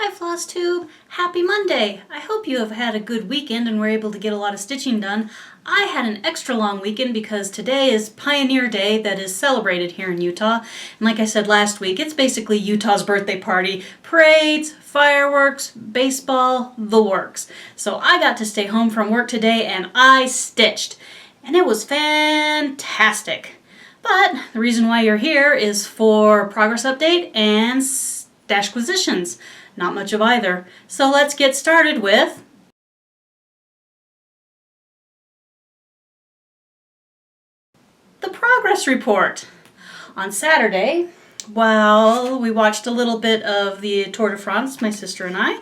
Hi Floss Tube! Happy Monday! I hope you have had a good weekend and were able to get a lot of stitching done. I had an extra long weekend because today is Pioneer Day that is celebrated here in Utah. And like I said last week, it's basically Utah's birthday party. Parades, fireworks, baseball, the works. So I got to stay home from work today and I stitched. And it was fantastic. But the reason why you're here is for progress update and stashquisitions. Not much of either. So let's get started with the progress report. On Saturday, well, we watched a little bit of the Tour de France, my sister and I,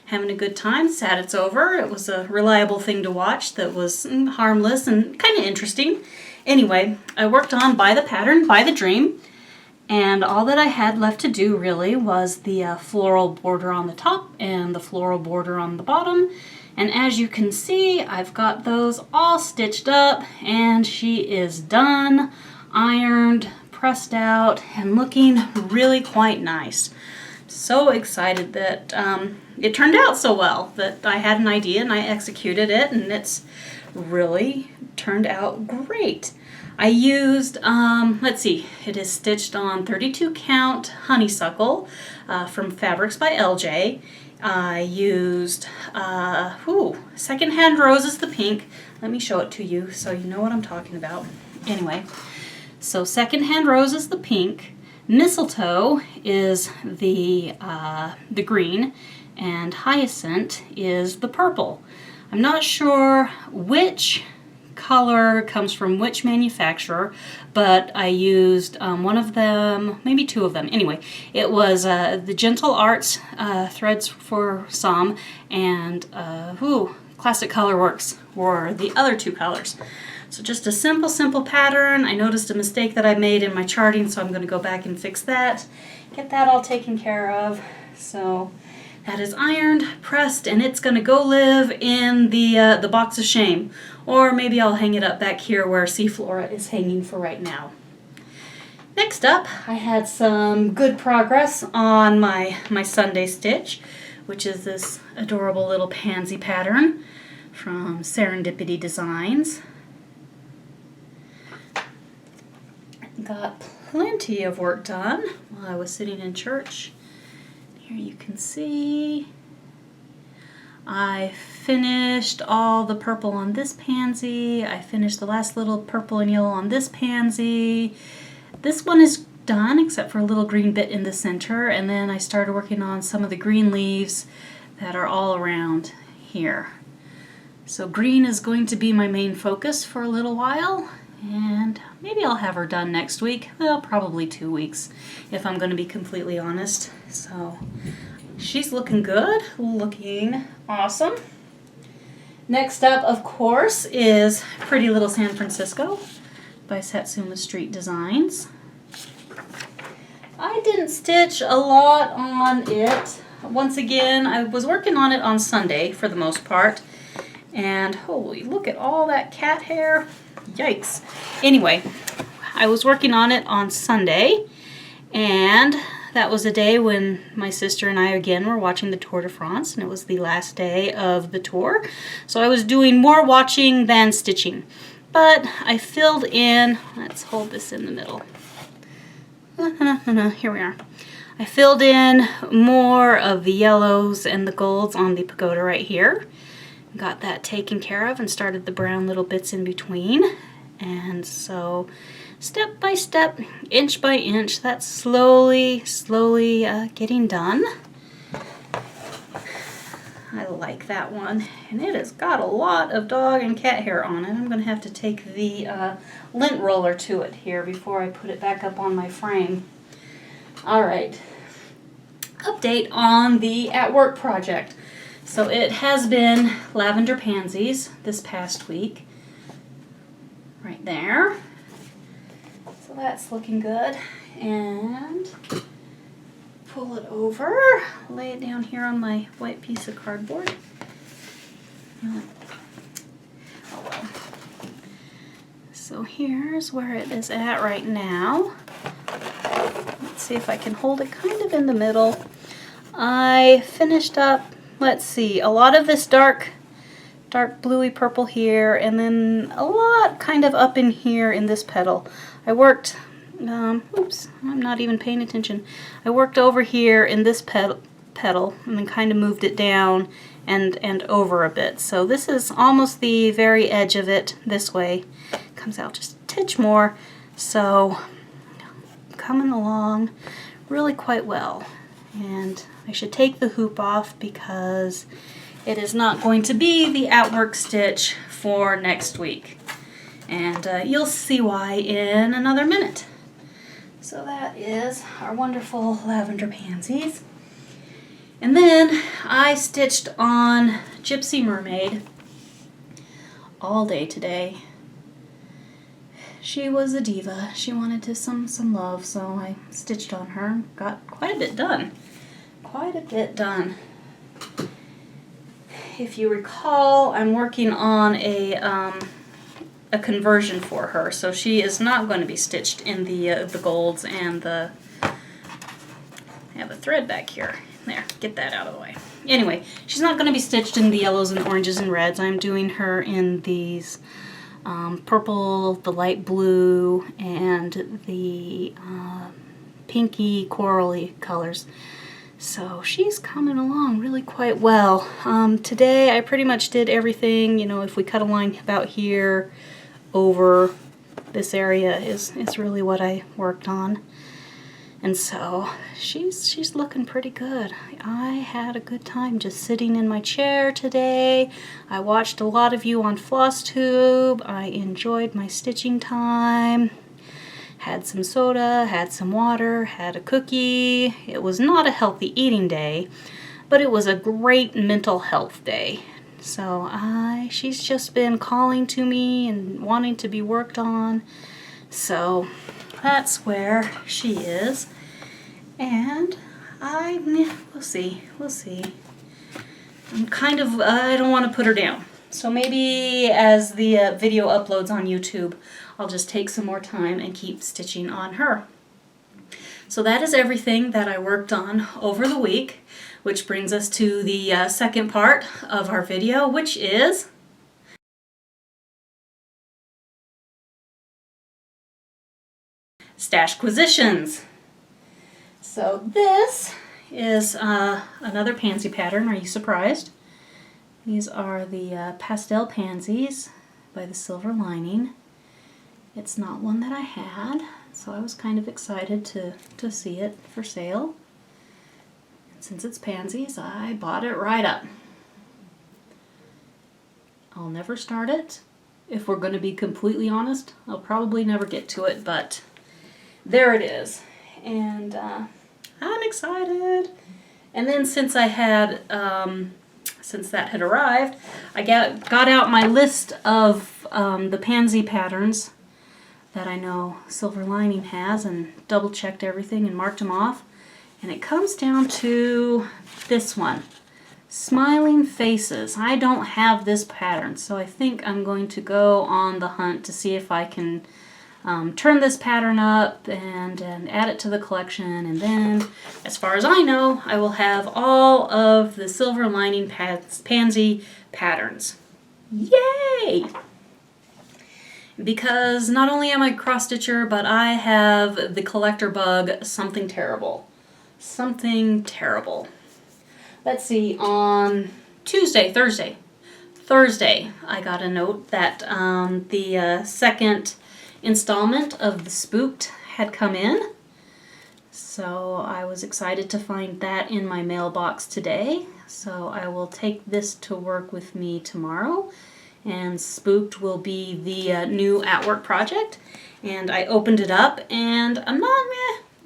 having a good time. Sad it's over. It was a reliable thing to watch that was harmless and kind of interesting. Anyway, I worked on By the Pattern, By the Dream. And all that I had left to do really was the floral border on the top and the floral border on the bottom. And as you can see, I've got those all stitched up and she is done, ironed, pressed out, and looking really quite nice. So excited that it turned out so well, that I had an idea and I executed it, and it's really turned out great. I used, let's see, it is stitched on 32 count honeysuckle from Fabrics by LJ. I used Secondhand Roses, the pink. Let me show it to you so you know what I'm talking about. Anyway, so Secondhand Roses, the pink. Mistletoe is the green, and Hyacinth is the purple. I'm not sure which color comes from which manufacturer, but I used one of them, maybe two of them. Anyway, it was the Gentle Arts threads for some, and Classic Colorworks were the other two colors. So just a simple pattern. I noticed a mistake that I made in my charting, so I'm going to go back and fix that, get that all taken care of. So that is ironed, pressed, and it's going to go live in the box of shame. Or maybe I'll hang it up back here where Seaflora is hanging for right now. Next up, I had some good progress on my Sunday stitch, which is this adorable little pansy pattern from Serendipity Designs. Got plenty of work done while I was sitting in church. Here you can see I finished all the purple on this pansy. I finished the last little purple and yellow on this pansy. This one is done except for a little green bit in the center, and then I started working on some of the green leaves that are all around here. So green is going to be my main focus for a little while, and maybe I'll have her done next week. Well, probably 2 weeks if I'm going to be completely honest. So she's looking good, looking awesome. Next up, of course, is Pretty Little San Francisco by Satsuma Street Designs. I didn't stitch a lot on it. Once again, I was working on it on Sunday for the most part. And holy, look at all that cat hair. Yikes. Anyway, I was working on it on Sunday, and that was a day when my sister and I again were watching the Tour de France, and it was the last day of the tour. So I was doing more watching than stitching. But I filled in, let's hold this in the middle. Here we are. I filled in more of the yellows and the golds on the pagoda right here. Got that taken care of and started the brown little bits in between. And so step by step, inch by inch, that's slowly getting done. I like that one, and it has got a lot of dog and cat hair on it. I'm going to have to take the lint roller to it here before I put it back up on my frame. Alright, update on the At Work project. So it has been lavender pansies this past week, right there. So that's looking good. And pull it over, lay it down here on my white piece of cardboard. Oh well. So here's where it is at right now. Let's see if I can hold it kind of in the middle. I finished up, let's see, a lot of this dark bluey purple here, and then a lot kind of up in here in this petal. I worked, oops, I'm not even paying attention. I worked over here in this petal and then kind of moved it down and over a bit. So this is almost the very edge of it this way. Comes out just a titch more. So coming along really quite well. And I should take the hoop off because it is not going to be the outwork stitch for next week. And you'll see why in another minute. So that is our wonderful lavender pansies. And then I stitched on Gypsy Mermaid all day today. She was a diva. She wanted some love, so I stitched on her. Got quite a bit done. Quite a bit done. If you recall, I'm working on a conversion for her, so she is not going to be stitched in the golds and the. I have a thread back here. There, get that out of the way. Anyway, she's not going to be stitched in the yellows and oranges and reds. I'm doing her in these purple, the light blue, and the pinky corally colors. So she's coming along really quite well. Today I pretty much did everything. You know, if we cut a line about here over this area is really what I worked on. And so she's looking pretty good. I had a good time just sitting in my chair today. I watched a lot of you on FlossTube. I enjoyed my stitching time. Had some soda, had some water, had a cookie. It was not a healthy eating day, but it was a great mental health day. So she's just been calling to me and wanting to be worked on. So that's where she is. And we'll see. I'm kind of, I don't want to put her down. So maybe as the video uploads on YouTube, I'll just take some more time and keep stitching on her. So that is everything that I worked on over the week, which brings us to the second part of our video, which is Stashquisitions. So this is another pansy pattern. Are you surprised? These are the pastel pansies by the Silver Lining. It's not one that I had, so I was kind of excited to see it for sale. And since it's pansies, I bought it right up. I'll never start it. If we're going to be completely honest, I'll probably never get to it, but there it is. And I'm excited. And then since I had, since that had arrived, I got out my list of the pansy patterns that I know Silver Lining has and double checked everything and marked them off. And it comes down to this one, Smiling Faces. I don't have this pattern, so I think I'm going to go on the hunt to see if I can turn this pattern up and add it to the collection. And then, as far as I know, I will have all of the Silver Lining pansy patterns. Yay! Because not only am I a cross-stitcher, but I have the collector bug, Something Terrible. Something Terrible. Let's see, on Thursday, I got a note that the second installment of the Spooked had come in. So I was excited to find that in my mailbox today. So I will take this to work with me tomorrow. And Spooked will be the new at-work project. And I opened it up, and I'm not,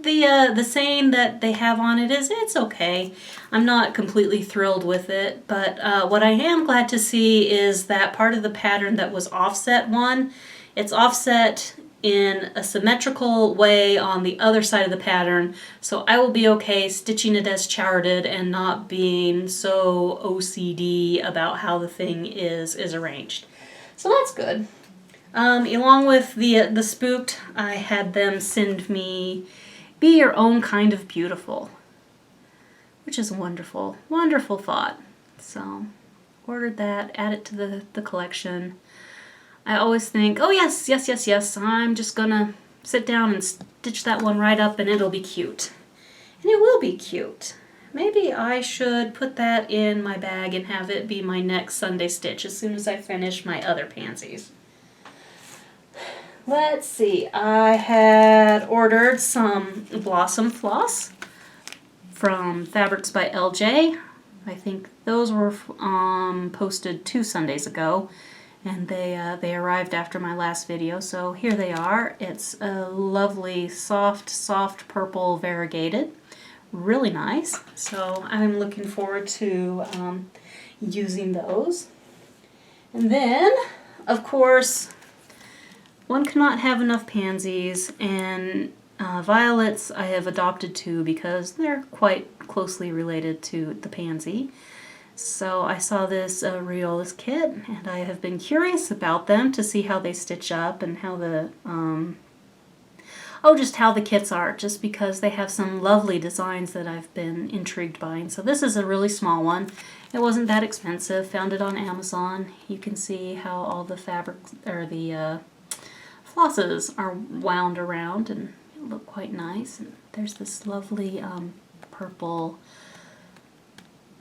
the saying that they have on it is, it's okay. I'm not completely thrilled with it, but what I am glad to see is that part of the pattern that was offset one, it's offset in a symmetrical way on the other side of the pattern, so I will be okay stitching it as charted and not being so OCD about how the thing is arranged. So that's good. Along with the Spooked, I had them send me Be Your Own Kind of Beautiful, which is a wonderful, wonderful thought. So ordered that, add it to the collection. I always think, oh yes, yes, yes, yes, I'm just gonna sit down and stitch that one right up and it'll be cute. And it will be cute. Maybe I should put that in my bag and have it be my next Sunday stitch as soon as I finish my other pansies. Let's see, I had ordered some Blossom Floss from Fabrics by LJ. I think those were posted 2 Sundays ago, and they arrived after my last video, so here they are. It's a lovely soft purple variegated. Really nice, so I'm looking forward to using those. And then, of course, one cannot have enough pansies, and violets I have adopted 2 because they're quite closely related to the pansy. So I saw this Rheolus kit, and I have been curious about them to see how they stitch up and how the just how the kits are, just because they have some lovely designs that I've been intrigued by. And so this is a really small one. It wasn't that expensive. Found it on Amazon. You can see how all the fabrics or the flosses are wound around and look quite nice. And there's this lovely purple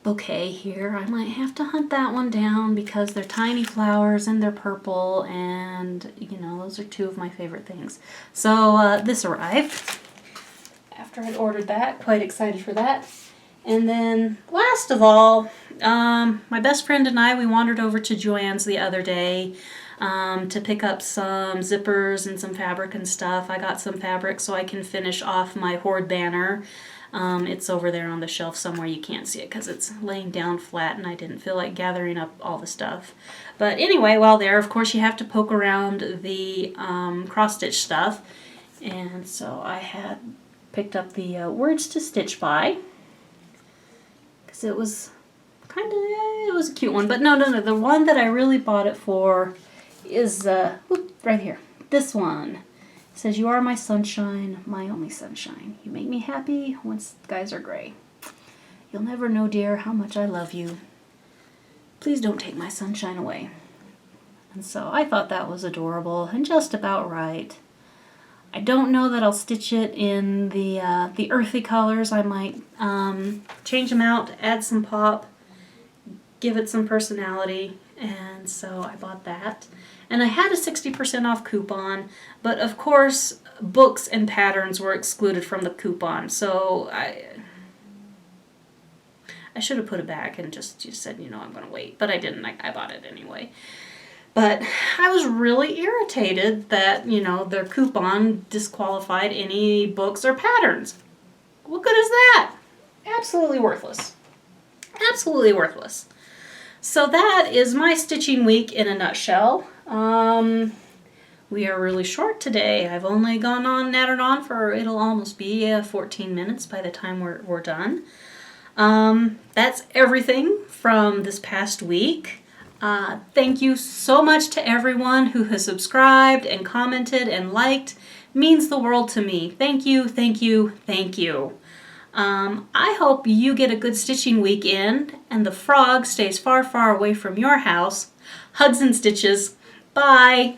bouquet here. I might have to hunt that one down because they're tiny flowers and they're purple, and you know, those are 2 of my favorite things. So this arrived after I'd ordered that. Quite excited for that. And then last of all, my best friend and I, we wandered over to Joann's the other day to pick up some zippers and some fabric and stuff. I got some fabric so I can finish off my Horde banner. It's over there on the shelf somewhere. You can't see it because it's laying down flat and I didn't feel like gathering up all the stuff. But anyway, while there, of course, you have to poke around the cross-stitch stuff. And so I had picked up the Words to Stitch By, because it was kind of, it was a cute one. But no, the one that I really bought it for is right here. This one. It says, "You are my sunshine, my only sunshine. You make me happy when skies are gray. You'll never know, dear, how much I love you. Please don't take my sunshine away." And so I thought that was adorable and just about right. I don't know that I'll stitch it in the earthy colors. I might change them out, add some pop, give it some personality, and so I bought that. And I had a 60% off coupon, but of course books and patterns were excluded from the coupon, so I should have put it back and just said, you know, I'm going to wait, but I didn't. I bought it anyway. But I was really irritated that, you know, their coupon disqualified any books or patterns. What good is that? Absolutely worthless. Absolutely worthless. So that is my stitching week in a nutshell. We are really short today. I've only gone on, nattered on for, it'll almost be 14 minutes by the time we're done. That's everything from this past week. Thank you so much to everyone who has subscribed and commented and liked. Means the world to me. Thank you, thank you, thank you. I hope you get a good stitching weekend and the frog stays far, far away from your house. Hugs and stitches. Bye.